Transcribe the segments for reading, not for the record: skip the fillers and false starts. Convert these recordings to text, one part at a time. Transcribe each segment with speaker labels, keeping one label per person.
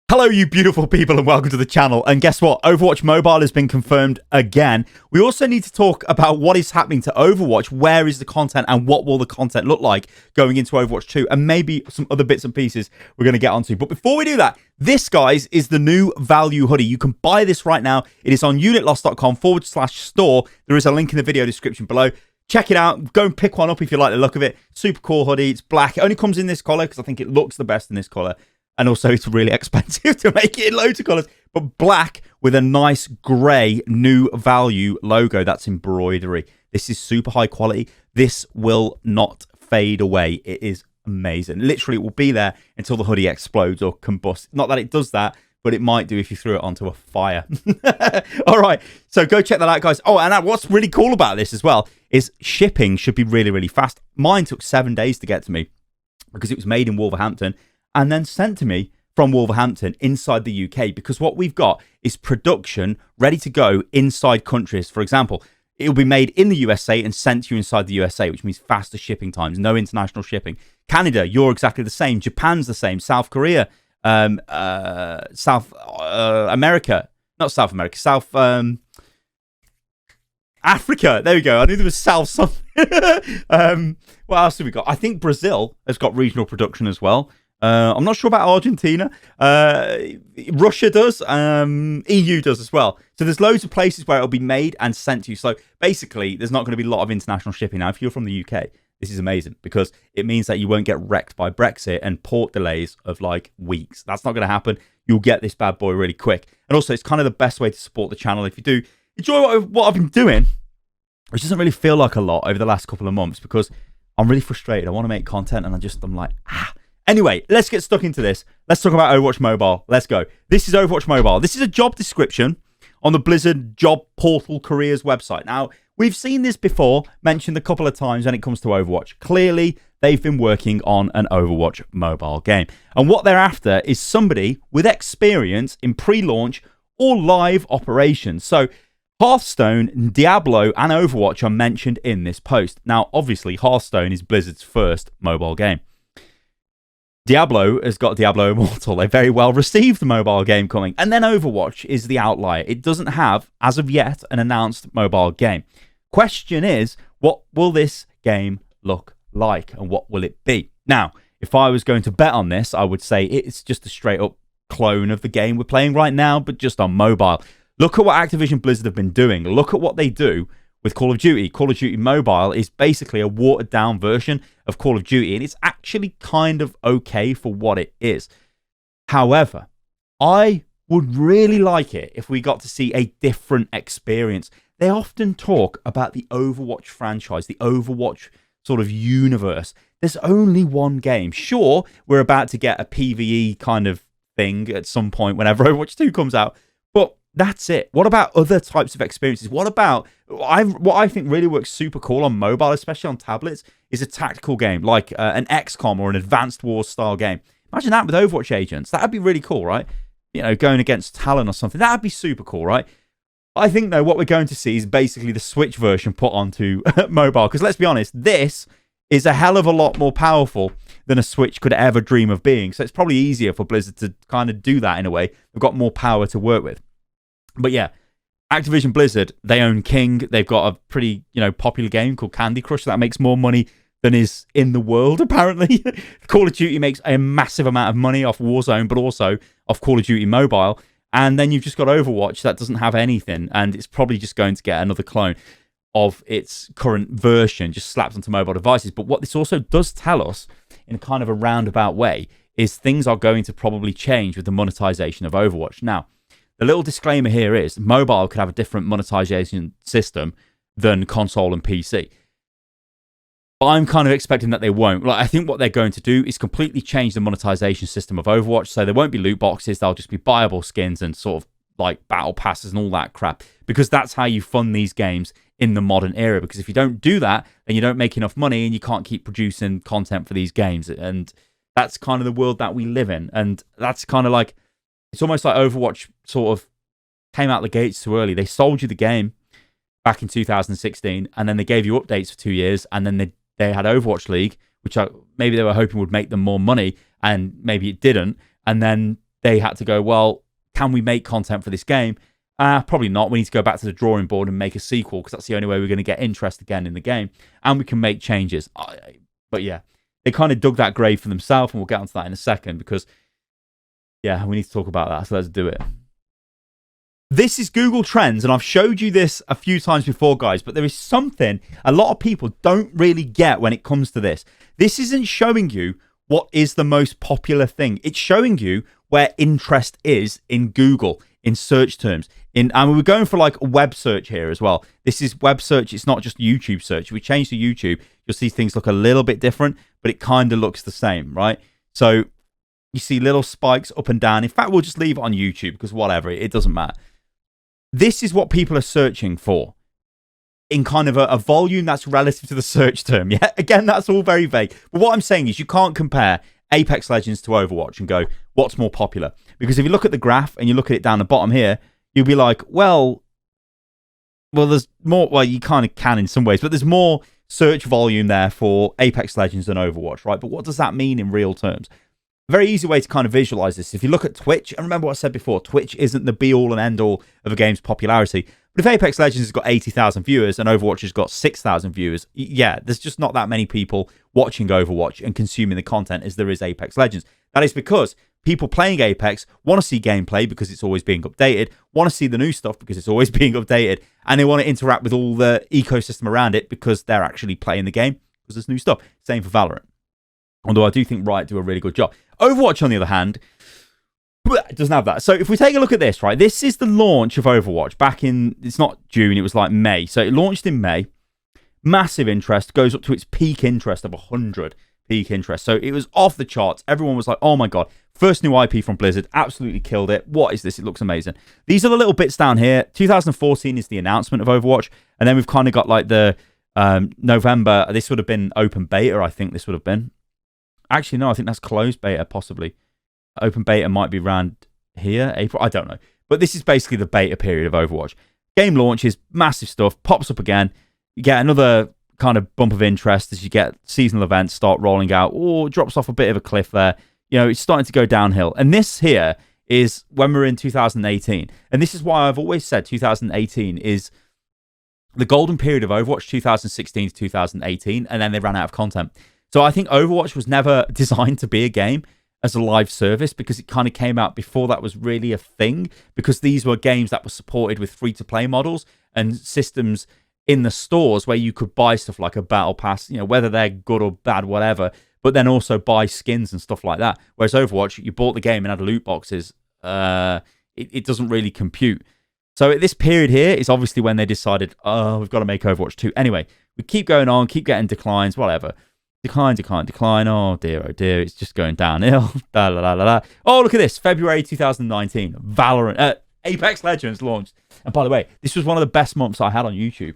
Speaker 1: Hello, you beautiful people, and welcome to the channel. And guess what? Overwatch Mobile has been confirmed again. We also need to talk about what is happening to Overwatch. Where is the content, and what will the content look like going into Overwatch 2? And maybe some other bits and pieces we're going to get onto. But before we do that, this, guys, is the new Value Hoodie. You can buy this right now. It is on unitloss.com/store. There is a link in the video description below. Check it out. Go and pick one up if you like the look of it. Super cool hoodie. It's black. It only comes in this color because I think it looks the best in this color. And also, it's really expensive to make it in loads of colours. But black with a nice grey new Value logo. That's embroidery. This is super high quality. This will not fade away. It is amazing. Literally, it will be there until the hoodie explodes or combusts. Not that it does that, but it might do if you threw it onto a fire. All right, so go check that out, guys. Oh, and what's really cool about this as well is shipping should be really, really fast. Mine took 7 days to get to me because it was made in Wolverhampton and then sent to me from Wolverhampton inside the UK, because what we've got is production ready to go inside countries. For example, it will be made in the USA and sent to you inside the USA, which means faster shipping times, no international shipping. Canada, you're exactly the same. Japan's the same. South Korea, South America, not South America, South Africa. There we go. I knew there was South something. What else have we got? I think Brazil has got regional production as well. I'm not sure about Argentina. Russia does. EU does as well. So there's loads of places where it'll be made and sent to you. So basically, there's not going to be a lot of international shipping. Now, if you're from the UK, this is amazing because it means that you won't get wrecked by Brexit and port delays of like weeks. That's not going to happen. You'll get this bad boy really quick. And also, it's kind of the best way to support the channel. If you do enjoy what I've been doing, which doesn't really feel like a lot over the last couple of months because I'm really frustrated. I want to make content and I'm like, Anyway, let's get stuck into this. Let's talk about Overwatch Mobile. Let's go. This is Overwatch Mobile. This is a job description on the Blizzard job portal careers website. Now, we've seen this before, mentioned a couple of times when it comes to Overwatch. Clearly, they've been working on an Overwatch Mobile game. And what they're after is somebody with experience in pre-launch or live operations. So, Hearthstone, Diablo, and Overwatch are mentioned in this post. Now, obviously, Hearthstone is Blizzard's first mobile game. Diablo has got Diablo Immortal. They very well received the mobile game coming. And then Overwatch is the outlier. It doesn't have, as of yet, an announced mobile game. Question is, what will this game look like and what will it be? Now, if I was going to bet on this, I would say it's just a straight up clone of the game we're playing right now, but just on mobile. Look at what Activision Blizzard have been doing. Look at what they do with Call of Duty. Call of Duty Mobile is basically a watered down version of Call of Duty, and it's actually kind of okay for what it is. However, I would really like it if we got to see a different experience. They often talk about the Overwatch franchise, the Overwatch sort of universe. There's only one game. Sure, we're about to get a PvE kind of thing at some point whenever Overwatch 2 comes out, but that's it. What about other types of experiences? What about what I think really works super cool on mobile, especially on tablets, is a tactical game like an XCOM or an Advanced Wars style game. Imagine that with Overwatch agents. That'd be really cool, right? You know, going against Talon or something. That'd be super cool, right? I think, though, what we're going to see is basically the Switch version put onto mobile. Because let's be honest, this is a hell of a lot more powerful than a Switch could ever dream of being. So it's probably easier for Blizzard to kind of do that in a way. They've got more power to work with. But yeah, Activision Blizzard, they own King. They've got a pretty, popular game called Candy Crush that makes more money than is in the world, apparently. Call of Duty makes a massive amount of money off Warzone, but also off Call of Duty Mobile. And then you've just got Overwatch that doesn't have anything, and it's probably just going to get another clone of its current version just slapped onto mobile devices. But what this also does tell us, in a kind of a roundabout way, is things are going to probably change with the monetization of Overwatch. Now, the little disclaimer here is mobile could have a different monetization system than console and PC. But I'm kind of expecting that they won't. Like, I think what they're going to do is completely change the monetization system of Overwatch. So there won't be loot boxes. They'll just be buyable skins and sort of like battle passes and all that crap. Because that's how you fund these games in the modern era. Because if you don't do that, then you don't make enough money and you can't keep producing content for these games. And that's kind of the world that we live in. And that's kind of like, it's almost like Overwatch sort of came out the gates too early. They sold you the game back in 2016, and then they gave you updates for 2 years, and then they had Overwatch League, which maybe they were hoping would make them more money, and maybe it didn't. And then they had to go, well, can we make content for this game? Probably not. We need to go back to the drawing board and make a sequel because that's the only way we're going to get interest again in the game. And we can make changes. But yeah, they kind of dug that grave for themselves, and we'll get onto that in a second because, yeah, we need to talk about that. So let's do it. This is Google Trends, and I've showed you this a few times before, guys, but there is something a lot of people don't really get when it comes to this. This isn't showing you what is the most popular thing. It's showing you where interest is in Google, in search terms. And we're going for like a web search here as well. This is web search. It's not just YouTube search. If we change to YouTube, you'll see things look a little bit different, but it kind of looks the same, right? So you see little spikes up and down. In fact, we'll just leave it on YouTube because whatever, it doesn't matter. This is what people are searching for in kind of a volume that's relative to the search term. Yeah, again, that's all very vague. But what I'm saying is you can't compare Apex Legends to Overwatch and go, what's more popular? Because if you look at the graph and you look at it down the bottom here, you'll be like, well, there's more. Well, you kind of can in some ways, but there's more search volume there for Apex Legends than Overwatch, right? But what does that mean in real terms? A very easy way to kind of visualize this. If you look at Twitch, and remember what I said before, Twitch isn't the be-all and end-all of a game's popularity. But if Apex Legends has got 80,000 viewers and Overwatch has got 6,000 viewers, yeah, there's just not that many people watching Overwatch and consuming the content as there is Apex Legends. That is because people playing Apex want to see gameplay because it's always being updated, want to see the new stuff because it's always being updated, and they want to interact with all the ecosystem around it because they're actually playing the game because there's new stuff. Same for Valorant. Although I do think Riot do a really good job. Overwatch, on the other hand, doesn't have that. So if we take a look at this, right, this is the launch of Overwatch back in, it's not June, it was like May. So it launched in May. Massive interest, goes up to its peak interest of 100 peak interest. So it was off the charts. Everyone was like, oh my God, first new IP from Blizzard, absolutely killed it. What is this? It looks amazing. These are the little bits down here. 2014 is the announcement of Overwatch. And then we've kind of got like the November, this would have been open beta, I think this would have been. Actually, no, I think that's closed beta, possibly. Open beta might be around here, April, I don't know. But this is basically the beta period of Overwatch. Game launches, massive stuff, pops up again. You get another kind of bump of interest as you get seasonal events start rolling out, or drops off a bit of a cliff there. You know, it's starting to go downhill. And this here is when we're in 2018. And this is why I've always said 2018 is the golden period of Overwatch, 2016 to 2018, and then they ran out of content. So I think Overwatch was never designed to be a game as a live service because it kind of came out before that was really a thing, because these were games that were supported with free-to-play models and systems in the stores where you could buy stuff like a battle pass, you know, whether they're good or bad, whatever, but then also buy skins and stuff like that. Whereas Overwatch, you bought the game and had loot boxes. It doesn't really compute. So at this period here is obviously when they decided, oh, we've got to make Overwatch 2. Anyway, we keep going on, keep getting declines, whatever. Decline. Oh dear, it's just going downhill. Oh, look at this. February 2019. Valorant. Apex Legends launched. And by the way, this was one of the best months I had on YouTube.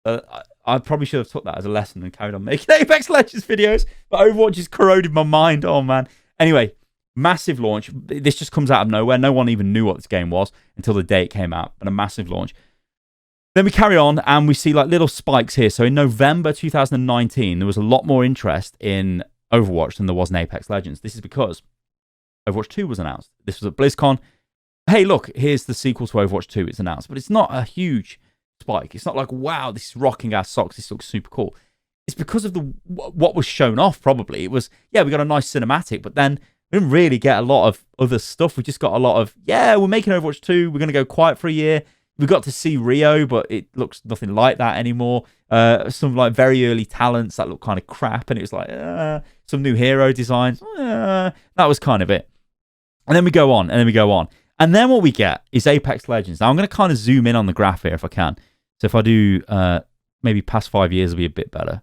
Speaker 1: I probably should have took that as a lesson and carried on making Apex Legends videos. But Overwatch has corroded my mind. Oh, man. Anyway, massive launch. This just comes out of nowhere. No one even knew what this game was until the day it came out. But a massive launch. Then we carry on and we see like little spikes here. So in November 2019, there was a lot more interest in Overwatch than there was in Apex Legends. This is because Overwatch 2 was announced. This was at BlizzCon. Hey, look, here's the sequel to Overwatch 2. It's announced. But it's not a huge spike. It's not like, wow, this is rocking our socks. This looks super cool. It's because of what was shown off, probably. It was, yeah, we got a nice cinematic, but then we didn't really get a lot of other stuff. We just got a lot of, yeah, we're making Overwatch 2. We're going to go quiet for a year. We got to see Rio, but it looks nothing like that anymore. Some like very early talents that look kind of crap, and it was like some new hero designs. That was kind of it. And then we go on, and then what we get is Apex Legends. Now I'm going to kind of zoom in on the graph here if I can. So if I do maybe past 5 years, it'll be a bit better.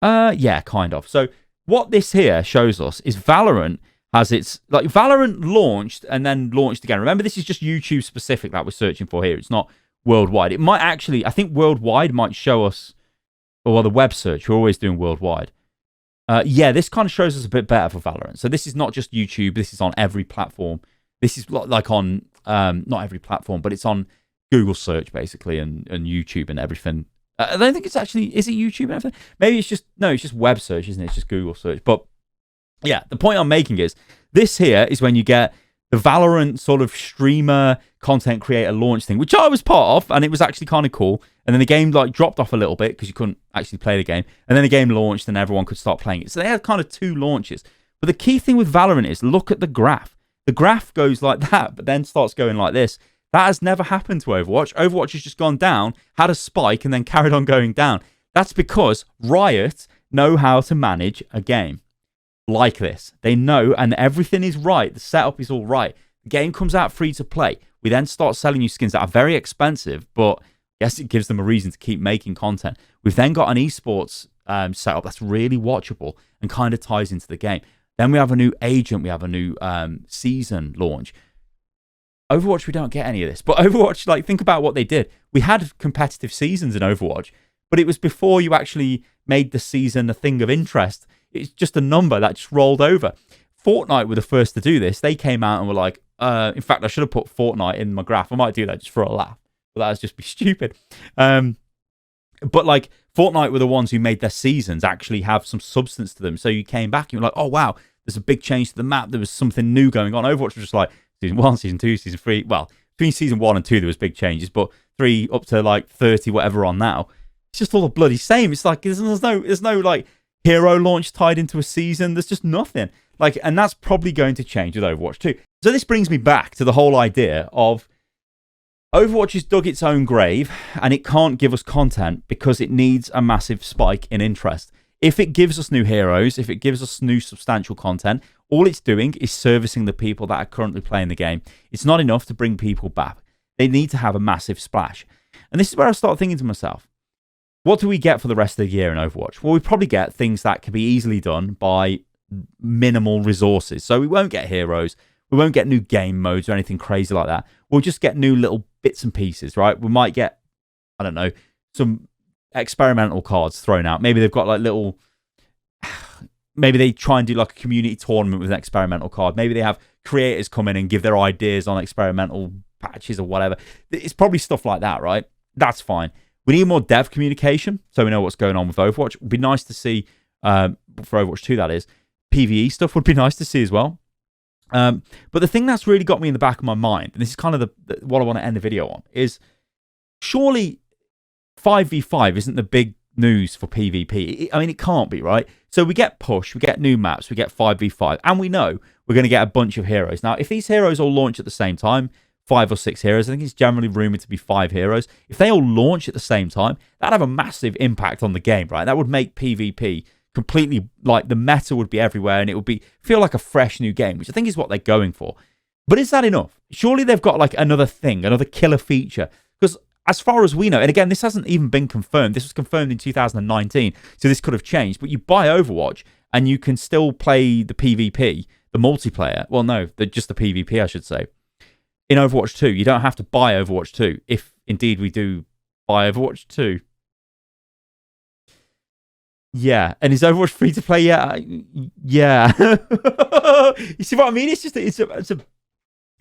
Speaker 1: Yeah, kind of. So what this here shows us is Valorant has its, like, Valorant launched and then launched again. Remember, this is just YouTube specific that we're searching for here. It's not worldwide. It might actually, I think worldwide might show us, or the web search, we're always doing worldwide. Yeah, this kind of shows us a bit better for Valorant. So this is not just YouTube. This is on every platform. This is like on, not every platform, but it's on Google search basically and YouTube and everything. I don't think it's actually, is it YouTube and everything? Maybe it's just, no, it's just web search, isn't it? It's just Google search. But yeah, the point I'm making is this here is when you get the Valorant sort of streamer content creator launch thing, which I was part of, and it was actually kind of cool. And then the game like dropped off a little bit because you couldn't actually play the game. And then the game launched and everyone could start playing it. So they had kind of 2 launches. But the key thing with Valorant is look at the graph. The graph goes like that, but then starts going like this. That has never happened to Overwatch. Overwatch has just gone down, had a spike, and then carried on going down. That's because Riot know how to manage a game like this. They know, and everything is right. The setup is all right. The game comes out free to play. We then start selling you skins that are very expensive, but yes, it gives them a reason to keep making content. We've then got an esports setup that's really watchable and kind of ties into the game. Then we have a new agent. We have a new season launch. Overwatch, we don't get any of this. But Overwatch, like, think about what they did. We had competitive seasons in Overwatch, but it was before you actually made the season a thing of interest. It's just a number that just rolled over. Fortnite were the first to do this. They came out and were like, in fact, I should have put Fortnite in my graph. I might do that just for a laugh, but that would just be stupid. But like, Fortnite were the ones who made their seasons actually have some substance to them. So you came back and you were like, oh, wow, there's a big change to the map. There was something new going on. Overwatch was just like, Season 1, Season 2, Season 3. Well, between Season 1 and 2, there was big changes, but 3 up to like 30, whatever on now, it's just all the bloody same. It's like, there's no like hero launch tied into a season. There's just nothing. Like, and that's probably going to change with Overwatch 2. So this brings me back to the whole idea of Overwatch has dug its own grave and it can't give us content because it needs a massive spike in interest. If it gives us new heroes, if it gives us new substantial content, all it's doing is servicing the people that are currently playing the game. It's not enough to bring people back. They need to have a massive splash. And this is where I start thinking to myself, what do we get for the rest of the year in Overwatch? Well, we probably get things that can be easily done by minimal resources. So we won't get heroes. We won't get new game modes or anything crazy like that. We'll just get new little bits and pieces, right? We might get, I don't know, some experimental cards thrown out. Maybe they've got like little... Maybe they try and do like a community tournament with an experimental card. Maybe they have creators come in and give their ideas on experimental patches or whatever. It's probably stuff like that, right? That's fine. We need more dev communication so we know what's going on with Overwatch. It would be nice to see, for Overwatch 2 that is, PvE stuff would be nice to see as well. But the thing that's really got me in the back of my mind, and this is kind of what I want to end the video on, is surely 5v5 isn't the big news for PvP. I mean, it can't be, right? So we get push, we get new maps, we get 5v5, and we know we're going to get a bunch of heroes. Now, if these heroes all launch at the same time, 5 or 6 heroes, I think it's generally rumored to be 5 heroes. If they all launch at the same time, that'd have a massive impact on the game, right? That would make PvP completely, like, the meta would be everywhere, and it would feel like a fresh new game, which I think is what they're going for. But is that enough? Surely they've got like another thing, another killer feature, because as far as we know, and again, this hasn't even been confirmed. This was confirmed in 2019, so this could have changed. But you buy Overwatch, and you can still play the PvP, the multiplayer. Well, no, just the PvP, I should say. In Overwatch 2, you don't have to buy Overwatch 2, if indeed we do buy Overwatch 2. Yeah, and is Overwatch free to play? Yeah. You see what I mean? It's just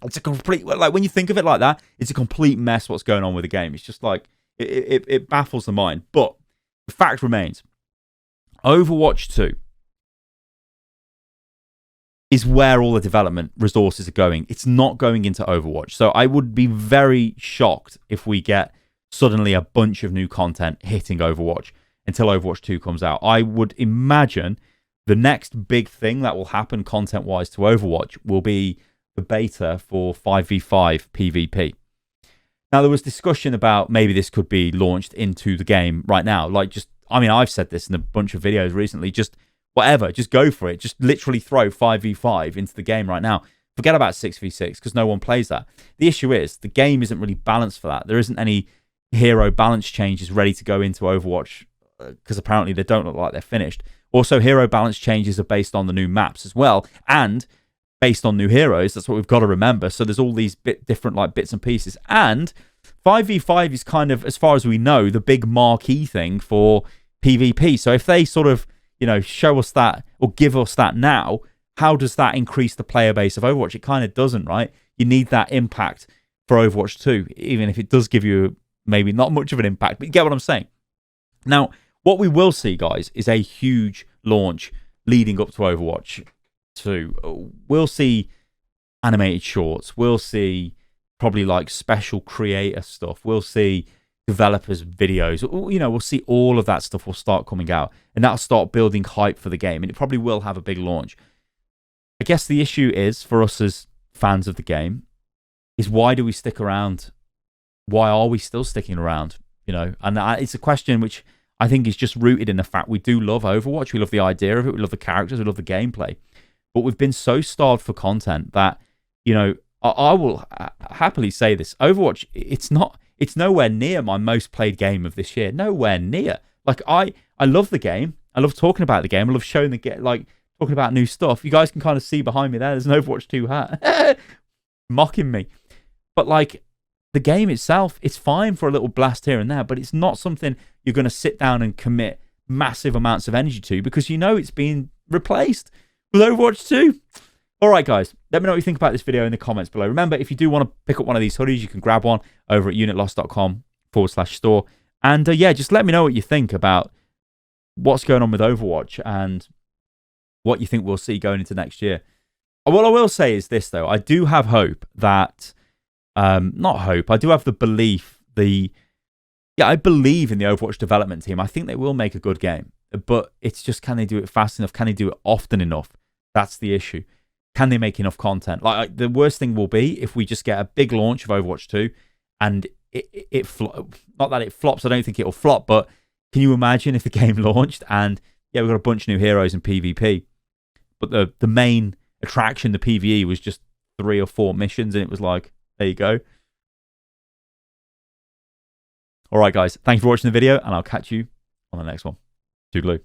Speaker 1: it's a complete, like, when you think of it like that, it's a complete mess what's going on with the game. It's just like, it baffles the mind. But the fact remains, Overwatch 2 is where all the development resources are going. It's not going into Overwatch. So I would be very shocked if we get suddenly a bunch of new content hitting Overwatch until Overwatch 2 comes out. I would imagine the next big thing that will happen content-wise to Overwatch will be the beta for 5v5 PvP. Now, there was discussion about maybe this could be launched into the game right now. Like, just, I mean, I've said this in a bunch of videos recently, just whatever, just go for it. Just literally throw 5v5 into the game right now. Forget about 6v6 because no one plays that. The issue is the game isn't really balanced for that. There isn't any hero balance changes ready to go into Overwatch because apparently they don't look like they're finished. Also, hero balance changes are based on the new maps as well, and based on new heroes. That's what we've got to remember. So there's all these different like bits and pieces. And 5v5 is kind of, as far as we know, the big marquee thing for PvP. So if they sort of, show us that or give us that now, how does that increase the player base of Overwatch? It kind of doesn't, right? You need that impact for Overwatch 2, even if it does give you maybe not much of an impact. But you get what I'm saying. Now, what we will see, guys, is a huge launch leading up to Overwatch 2. We'll see animated shorts. We'll see probably like special creator stuff. We'll see developers' videos. You know, we'll see all of that stuff will start coming out, and that'll start building hype for the game, and it probably will have a big launch. I guess the issue is, for us as fans of the game, is why do we stick around? Why are we still sticking around? You know, and it's a question which I think is just rooted in the fact we do love Overwatch. We love the idea of it. We love the characters. We love the gameplay. But we've been so starved for content that, you know, I will happily say this. Overwatch, it's nowhere near my most played game of this year. Nowhere near. Like, I love the game. I love talking about the game. I love showing like talking about new stuff. You guys can kind of see behind me there. There's an Overwatch 2 hat. Mocking me. But, like, the game itself, it's fine for a little blast here and there, but it's not something you're going to sit down and commit massive amounts of energy to, because you know it's being replaced with Overwatch 2. All right, guys, let me know what you think about this video in the comments below. Remember, if you do want to pick up one of these hoodies, you can grab one over at unitlost.com/store. And yeah, just let me know what you think about what's going on with Overwatch and what you think we'll see going into next year. What I will say is this, though. I do have hope that, not hope, I do have the belief, I believe in the Overwatch development team. I think they will make a good game, but it's just, can they do it fast enough? Can they do it often enough? That's the issue. Can they make enough content? Like, the worst thing will be if we just get a big launch of Overwatch 2 and not that it flops, I don't think it'll flop, but can you imagine if the game launched and, yeah, we've got a bunch of new heroes in PvP, but the main attraction, the PvE, was just 3 or 4 missions, and it was like, there you go. All right, guys, thank you for watching the video, and I'll catch you on the next one. Toodaloo.